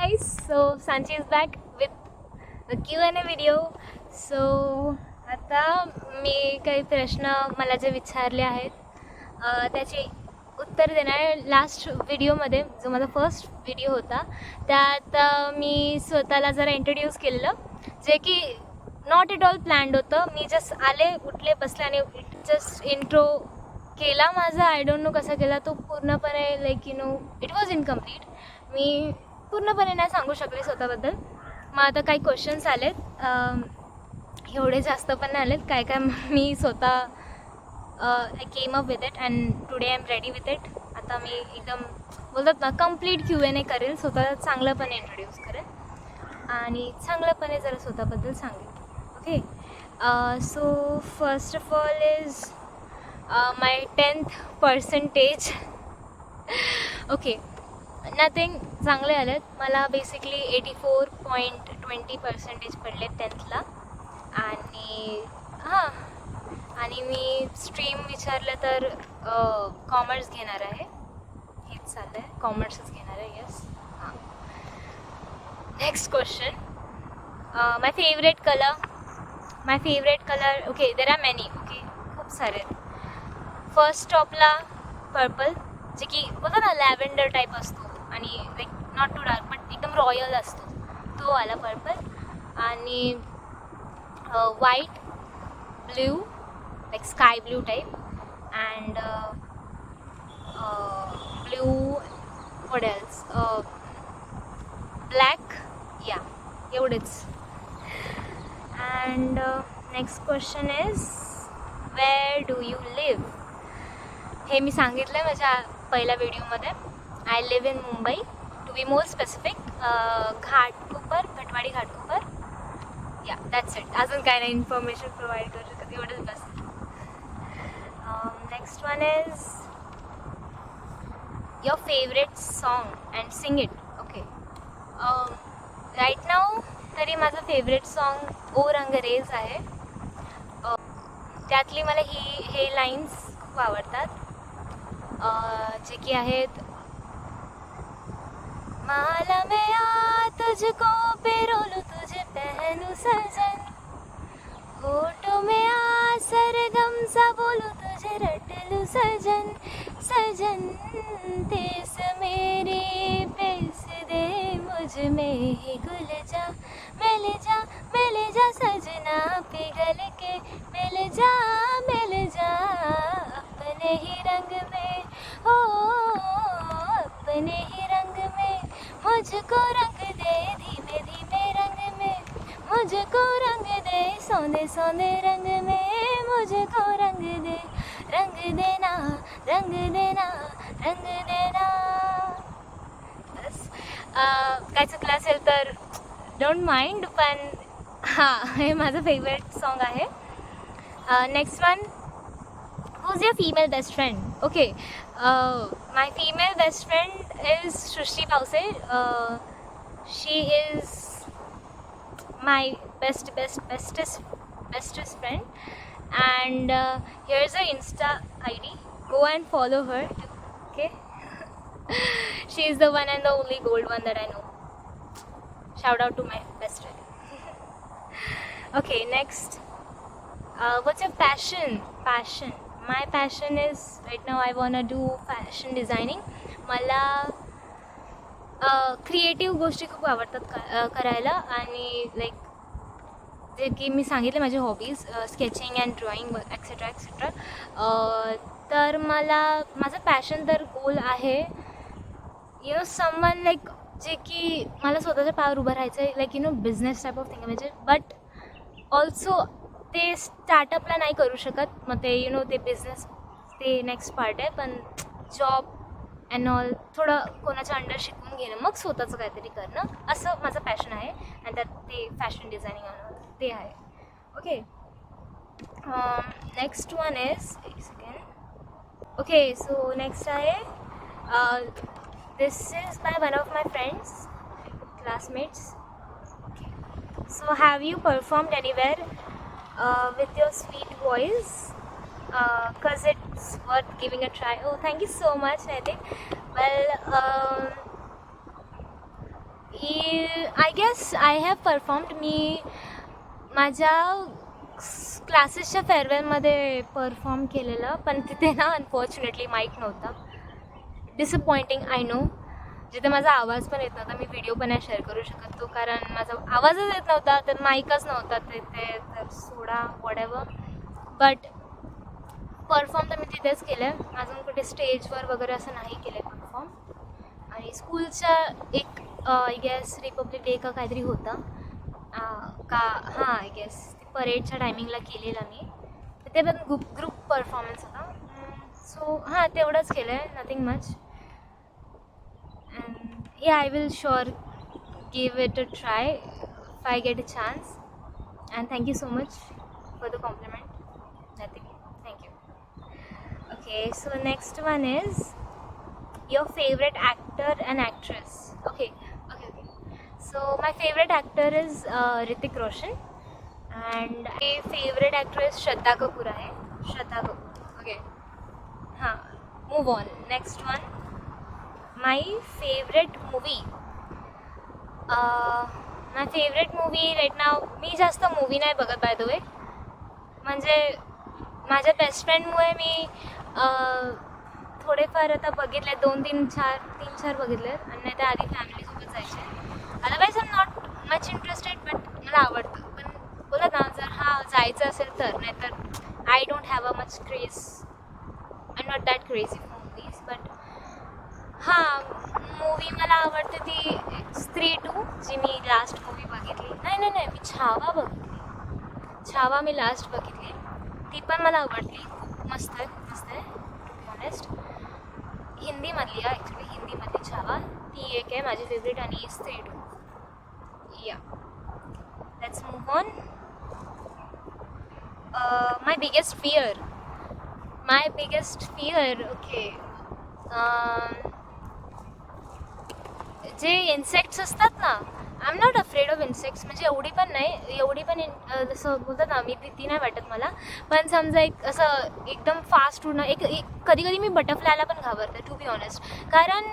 guys, so Sanchi is back with the Q&A video. So आता मी काही प्रश्न मला जे विचारले आहेत त्याचे उत्तर देणार आहे. लास्ट व्हिडिओमध्ये जो माझा फर्स्ट व्हिडिओ होता त्यात मी स्वतःला जरा इंट्रोड्यूस केलेलं, जे की नॉट एट ऑल प्लॅन्ड होतं. मी जस्ट आले, उठले, बसले आणि जस्ट इंट्रो केला माझा. आय डोंट नो कसा केला तो पूर्णपणे, लाईक इट वॉज इनकम्प्लीट. मी पूर्णपणे नाही सांगू शकले स्वतःबद्दल. मग आता काही क्वेश्चन्स आलेत, एवढे जास्त पण नाही आलेत. काय काय मी स्वतः I came up with it and today I am ready with it. आता मी एकदम बोलतात ना कम्प्लीट Q&A करेल, स्वतःला चांगलंपणे इंट्रोड्यूस करेल आणि चांगल्यापणे जरा स्वतःबद्दल सांगेल. Okay, so first of all is my 10th percentage. Okay, nothing, चांगले आलेत. मला बेसिकली 84.20% पडले 10thला. आणि हां, आणि मी स्ट्रीम विचारलं तर कॉमर्स घेणार आहे. हेच चाललं आहे, कॉमर्सच घेणार आहे. येस. हां, next question. My favourite colour. Okay, there are many. Okay, खूप सारे. फर्स्ट टॉपला पर्पल, जे की बोलतो ना लॅव्हेंडर टाईप असतो आणि like not too dark but एकदम रॉयल असतो, तो आला पर्पल. आणि white, blue, like sky blue type, and blue, what else, black. Yeah, एवढेच. And next question is where do you live. हे मी सांगितलं आहे माझ्या पहिल्या व्हिडिओमध्ये. I live in Mumbai, to be more specific, Ghatkopar, Bhatwadi Ghatkopar. Yeah, that's it. अजून काय नाही इन्फॉर्मेशन प्रोव्हाइड करू शकत, एवढंच बस. Next one is your favourite song and sing it. Okay, write नाव तरी माझं फेवरेट सॉन्ग ओ रंगरेज आहे. त्यातली मला हे लाईन्स खूप आवडतात, जे की आहेत, माला मैं आ तुझको पिरोलूं तुझे पहनूं सजन, होठों में आ सरगम सा बोलूं तुझे रट लूं सजन, सजन तेस मेरी पेस दे मुझ में ही घुल जा, मिल जा सजना पिघल के, मिल जा अपने ही रंग में, हो अपने ही रंग में, मुझको रंग दे धीमे धीमे रंग में, मुझको रंग दे सोने सोने रंग में, मुझको रंग दे, रंग देना, रंग देना, रंग देना. बस, काय चुकलं असेल तर डोंट माइंड, पण हां, हे माझं फेवरेट सॉन्ग आहे. Next one, who's your female best friend? Okay, my female best friend is Shrishti Pause. She is my bestest friend, and here's her Insta ID. Go and follow her too. Okay, she is the one and the only gold one that I know. Shout out to my best friend. Okay, next. What's your passion? My passion is, right now I wanna do fashion designing. मला creative गोष्टी खूप आवडतात करायला, आणि like जे की मी सांगितले माझे hobbies, sketching and drawing etcetera etcetera. तर मला माझं पॅशन तर गोल आहे, समवन लाईक जे की मला स्वतःच्या पायावर उभं राहायचं आहे, like business type of thing म्हणजे. बट ऑल्सो ते स्टार्टअपला नाही करू शकत, मग ते ते बिझनेस ते नेक्स्ट पार्ट आहे. पण जॉब अँड ऑल थोडं कोणाच्या अंडर शिकून घेणं, मग स्वतःचं काहीतरी करणं, असं माझं पॅशन आहे. आणि त्यात ते फॅशन डिझायनिंग ते आहे. ओके, नेक्स्ट वन इज, एक सेकंड. ओके, सो नेक्स्ट आहे, this is by one of my friends, classmates. So have you performed anywhere with your sweet voice? Because it's worth giving a try. Oh, thank you so much, Naitik. Well, I guess I have performed. मी माझ्या क्लासेसच्या फेअरवेलमध्ये perform केलेलं, पण तिथे ना unfortunately mic नव्हता. Disappointing I know. जिथे माझा आवाज पण येत नव्हता. मी व्हिडिओ पण नाही शेअर करू शकत तो, कारण माझा आवाजच येत नव्हता, तर माईकच नव्हता तिथे, तर सोडा वॉटेवर. बट परफॉर्म तर मी तिथेच केलं आहे. अजून कुठे स्टेजवर वगैरे असं नाही केलं आहे परफॉर्म. आणि स्कूलच्या एक आय गेस रिपब्लिक डे का काहीतरी होता आय गेस परेडच्या टायमिंगला केलेला मी. ते पण ग्रुप परफॉर्मन्स होता. सो तेवढंच केलं आहे, nothing much. And I will sure give it a try if I get a chance. And thank you so much for the compliment. Nothing. Thank you. Okay, so next one is your favorite actor and actress. Okay. So my favorite actor is Hrithik Roshan, and my favorite actress Shraddha Kapoor hai. Shraddha Kapoor. Okay. Move on. Next one. My favorite movie. My favorite movie right now. मी जास्त movie नाही बघत by the way. म्हणजे माझ्या best फ्रेंडमुळे मी थोडेफार आता बघितले, 3-4 बघितले, आणि नाही तर आधी फॅमिलीसोबत जायचे. Otherwise I am not much interested, but मला आवडतं. पण बोला ना, जर जायचं असेल तर, नाही तर I don't have a much craze. I am not that crazy for movies. But movie मला आवडते ती स्त्री 2, जी मी लास्ट मूवी बघितली. नाही मी छावा बघितली. छावा मी लास्ट बघितली. ती पण मला आवडली. खूप मस्त आहे टू बी ऑनेस्ट. हिंदीमधली आहे ॲक्च्युली. हिंदीमधली छावा ती एक आहे माझी फेवरेट. आणि स्त्री 2. या, let's move on. My biggest fear. Okay. जे इन्सेक्ट्स असतात ना, I am not afraid of insects. म्हणजे एवढी पण जसं बोलतात ना, मी भीती नाही वाटत मला. पण समजा एक असं एकदम फास्ट उडणं, एक कधी मी बटरफ्लायला पण घाबरते टू बी ऑनेस्ट. कारण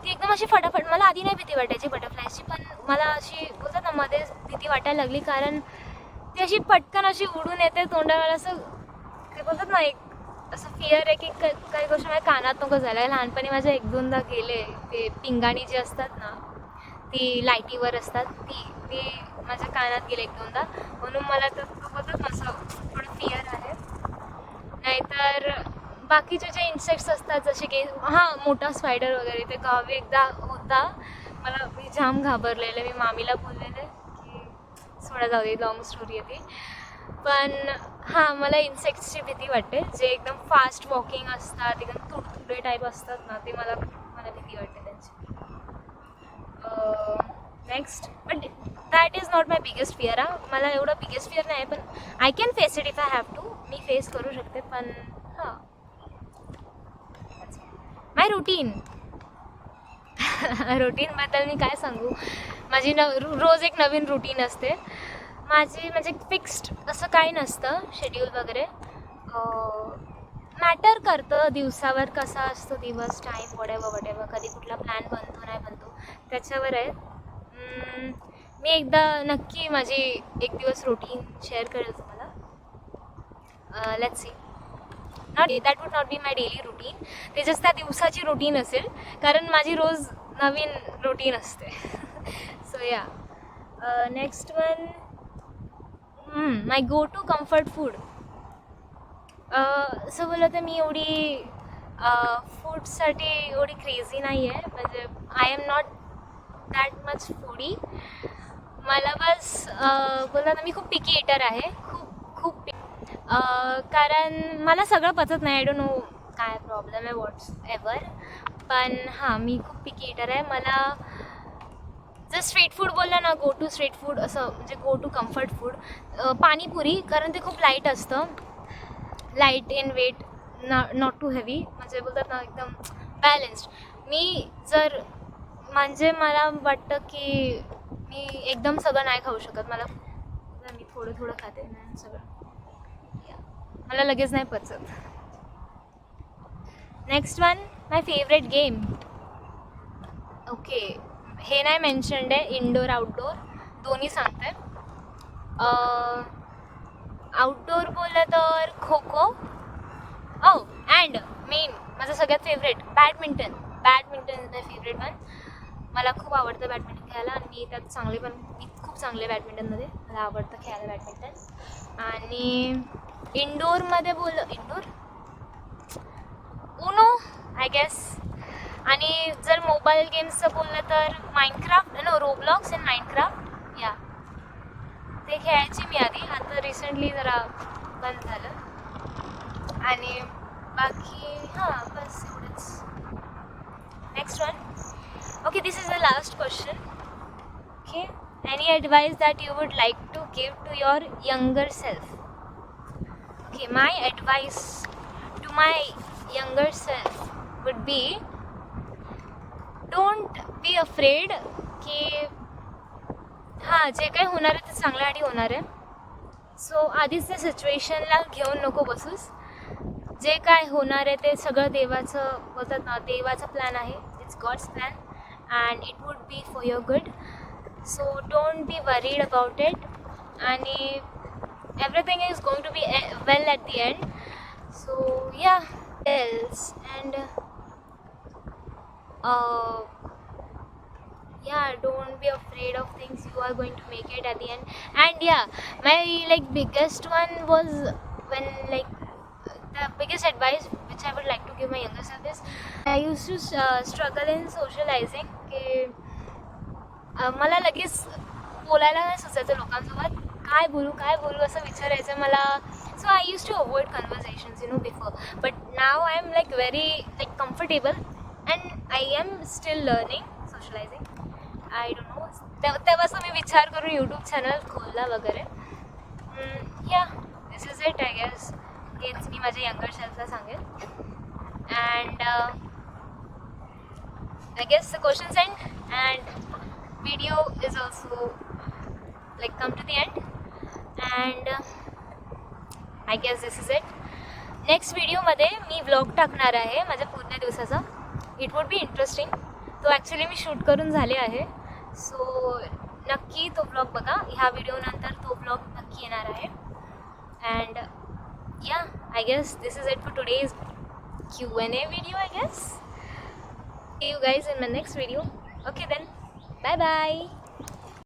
ती एकदम अशी फटाफट, मला आधी नाही भीती वाटायची बटरफ्लायची, पण मला अशी बोलतात ना मध्येच भीती वाटायला लागली. कारण ती अशी पटकन अशी उडून येते तोंडाला. असं ते बोलतात ना, एक असं फिअर आहे की काही गोष्टी माझ्या कानात नको झाल्या. लहानपणी माझ्या 1-2दा गेले. ते पिंगाणी जी असतात ना, ती लाईटीवर असतात, ती माझ्या कानात गेले 1-2दा. म्हणून मला तर बोलतात ना असं थोडं फिअर आहे. नाहीतर बाकीचे जे इन्सेक्ट्स असतात, जसे की मोठा स्पायडर वगैरे, ते गावी एकदा होता. मी जाम घाबरलेले. मी मामीला बोललेले की सोडा जाऊ दे, लॉंग स्टोरी आहे ती. पण मला इन्सेक्ट्सची भीती वाटते. जे एकदम फास्ट वॉकिंग असतात, एकदम तुडतुडे टाईप असतात ना, ते मला भीती वाटते त्यांची. Next, but that is not my biggest fear. मला एवढं बिगेस्ट फिअर नाही, पण I can face it if I have to. मी फेस करू शकते. पण माय रुटीनबद्दल मी काय सांगू. माझी रोज एक नवीन रुटीन असते माझी. म्हणजे फिक्स्ड असं काही नसतं शेड्यूल वगैरे. मॅटर करतं दिवसावर कसा असतो दिवस, टाईम, वडेवर. कधी कुठला प्लॅन बनतो नाही बनतो त्याच्यावर आहे. मी एकदा नक्की माझी एक दिवस रुटीन शेअर करेल तुम्हाला. Let's see. That would not be my daily routine. ते जस्ट त्या दिवसाची रुटीन असेल, कारण माझी रोज नवीन रुटीन असते. So yeah, next one. My go to comfort food. असं बोललं तर मी एवढी फूडसाठी एवढी क्रेझी नाही आहे. म्हणजे I am not that much foodie. मला बस बोलला ना, मी खूप पिकी ईटर आहे. खूप कारण मला सगळं पचत नाही. आय डोंट नो काय प्रॉब्लेम आहे, व्हॉट्स एव्हर. पण मी खूप पिकी ईटर आहे. मला जर स्ट्रीट फूड बोललं ना, गो टू स्ट्रीट फूड असं, म्हणजे go to comfort food, panipuri. कारण ते खूप लाईट असतं, light in weight, not too heavy. म्हणजे बोलतात ना एकदम बॅलन्स्ड. म्हणजे मला वाटतं की मी एकदम सगळं नाही खाऊ शकत. मी थोडं खाते ना सगळं. मला लगेच नाही पचत. नेक्स्ट वन, माय फेवरेट गेम. ओके, हे नाही मेन्शन्ड आहे, इनडोअर आउटडोअर दोन्ही सांगते. आउटडोअर बोललं तर खो खो. अँड मेन माझं सगळ्यात favourite badminton. Badminton is my favourite one. मला खूप आवडतं बॅडमिंटन खेळायला आणि मी त्यात चांगले पण, मी खूप चांगले बॅडमिंटनमध्ये, मला आवडतं खेळायला बॅडमिंटन. आणि इंडोअरमध्ये इंडोर उनो आय गेस. आणि जर मोबाईल गेम्सचं बोललं तर माइनक्राफ्ट, रोब्लॉक्स अँड माइनक्राफ्ट. या ते खेळायची मी आधी, आता रिसेंटली जरा बंद झालं. आणि बाकी बस एवढंच. Next one. Okay, this is the last question. Okay, any advice that you would like to give to your younger self? Okay, my advice to my younger self would be, don't be afraid की जे काही होणार आहे ते चांगल्यासाठी होणार आहे. So आधीच त्या सिच्युएशनला घेऊन नको बसूस. जे काय होणार आहे ते सगळं देवाचं, बोलतात ना, देवाचं प्लॅन आहे. It's God's plan and it would be for your good, so don't be worried about it, and everything is going to be well at the end. So yeah, else and don't be afraid of things. You are going to make it at the end. And my biggest one was when the biggest advice which I would like to give my younger self is, I used to struggle in socializing. की मला लगेच बोलायला नाही सुचायचं लोकांसोबत, काय बोलू असं विचारायचं मला. So I use to avoid conversations before, but now I am very comfortable and I am still learning socialising. I don't know, तेव्हाच मी विचार करून यूट्यूब चॅनल खोलला वगैरे. This is it I guess. हेच मी माझ्या यंगर सेल्फला सांगेल. And I guess the questions end and video is also come to the end, and I guess this is it. Next video मध्ये मी vlog टाकणार आहे माझ्या पूर्ण दिवसाचा. It would be interesting. तो ॲक्च्युली मी शूट करून झाले आहे, सो नक्की तो vlog बघा. ह्या व्हिडिओ नंतर तो vlog नक्की येणार आहे. And I guess this is it for today's Q&A video, I guess. See you guys in my next video. Okay then, bye bye.